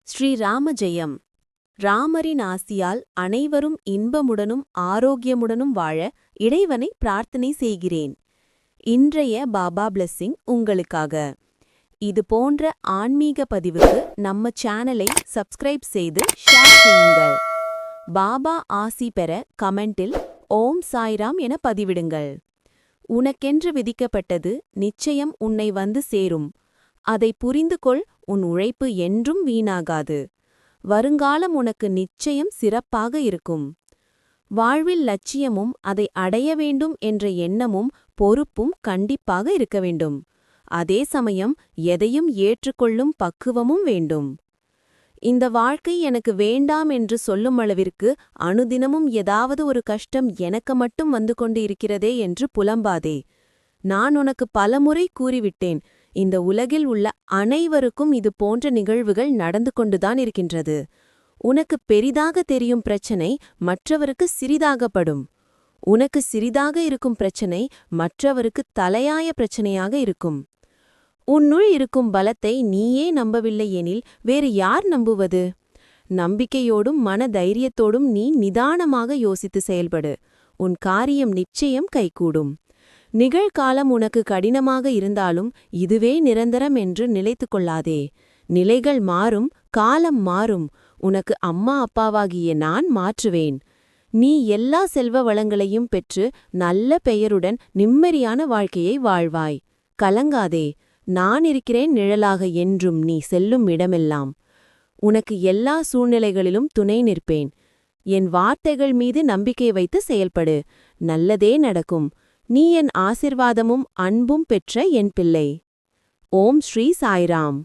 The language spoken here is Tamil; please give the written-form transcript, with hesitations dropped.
ஸ்ரீராம ஜெயம். ராமரின் ஆசியால் அனைவரும் இன்பமுடனும் ஆரோக்கியமுடனும் வாழ இறைவனை பிரார்த்தனை செய்கிறேன். இன்றைய பாபா பிளெஸ்ஸிங் உங்களுக்காக. இது போன்ற ஆன்மீக பதிவுக்கு நம்ம சேனலை சப்ஸ்கிரைப் செய்து ஷேர் செய்யுங்கள். பாபா ஆசி பெற கமெண்டில் ஓம் சாய்ராம் என பதிவிடுங்கள். உனக்கென்று விதிக்கப்பட்டது நிச்சயம் உன்னை வந்து சேரும். அதை புரிந்துகொள். உன் உழைப்பு என்றும் வீணாகாது. வருங்காலம் உனக்கு நிச்சயம் சிறப்பாக இருக்கும். வாழ்வில் லட்சியமும் அதை அடைய வேண்டும் என்ற எண்ணமும் பொறுப்பும் கண்டிப்பாக இருக்க வேண்டும். அதே சமயம் எதையும் ஏற்றுக்கொள்ளும் பக்குவமும் வேண்டும். இந்த வாழ்க்கை எனக்கு வேண்டாம் என்று சொல்லும் அளவிற்கு அனுதினமும் ஏதாவது ஒரு கஷ்டம் எனக்கு மட்டும் வந்து கொண்டு இருக்கிறதே என்று புலம்பாதே. நான் உனக்கு பலமுறை கூறிவிட்டேன், இந்த உலகில் உள்ள அனைவருக்கும் இது போன்ற நிகழ்வுகள் நடந்து கொண்டுதான் இருக்கின்றது. உனக்கு பெரிதாக தெரியும் பிரச்சனை மற்றவருக்கு சிறிதாகப்படும். உனக்கு சிறிதாக இருக்கும் பிரச்சனை மற்றவருக்கு தலையாய பிரச்சனையாக இருக்கும். உன்னுள் இருக்கும் பலத்தை நீயே நம்பவில்லை எனில் வேறு யார் நம்புவது? நம்பிக்கையோடும் மன தைரியத்தோடும் நீ நிதானமாக யோசித்து செயல்படு. உன் காரியம் நிச்சயம் கைகூடும். நிகழ்காலம் உனக்கு கடினமாக இருந்தாலும் இதுவே நிரந்தரம் என்று நிலைத்து கொள்ளாதே. நிலைகள் மாறும், காலம் மாறும். உனக்கு அம்மா அப்பாவாகிய நான் மாற்றுவேன். நீ எல்லா செல்வ வளங்களையும் பெற்று நல்ல பெயருடன் நிம்மதியான வாழ்க்கையை வாழ்வாய். கலங்காதே, நான் இருக்கிறேன் நிழலாக என்றும் நீ செல்லும் இடமெல்லாம். உனக்கு எல்லா சூழ்நிலைகளிலும் துணை நிற்பேன். என் வார்த்தைகள் மீது நம்பிக்கை வைத்து செயல்படு. நல்லதே நடக்கும். நீ என் ஆசிர்வாதமும் அன்பும் பெற்ற என் பிள்ளை. ஓம் ஸ்ரீ சாய்ராம்.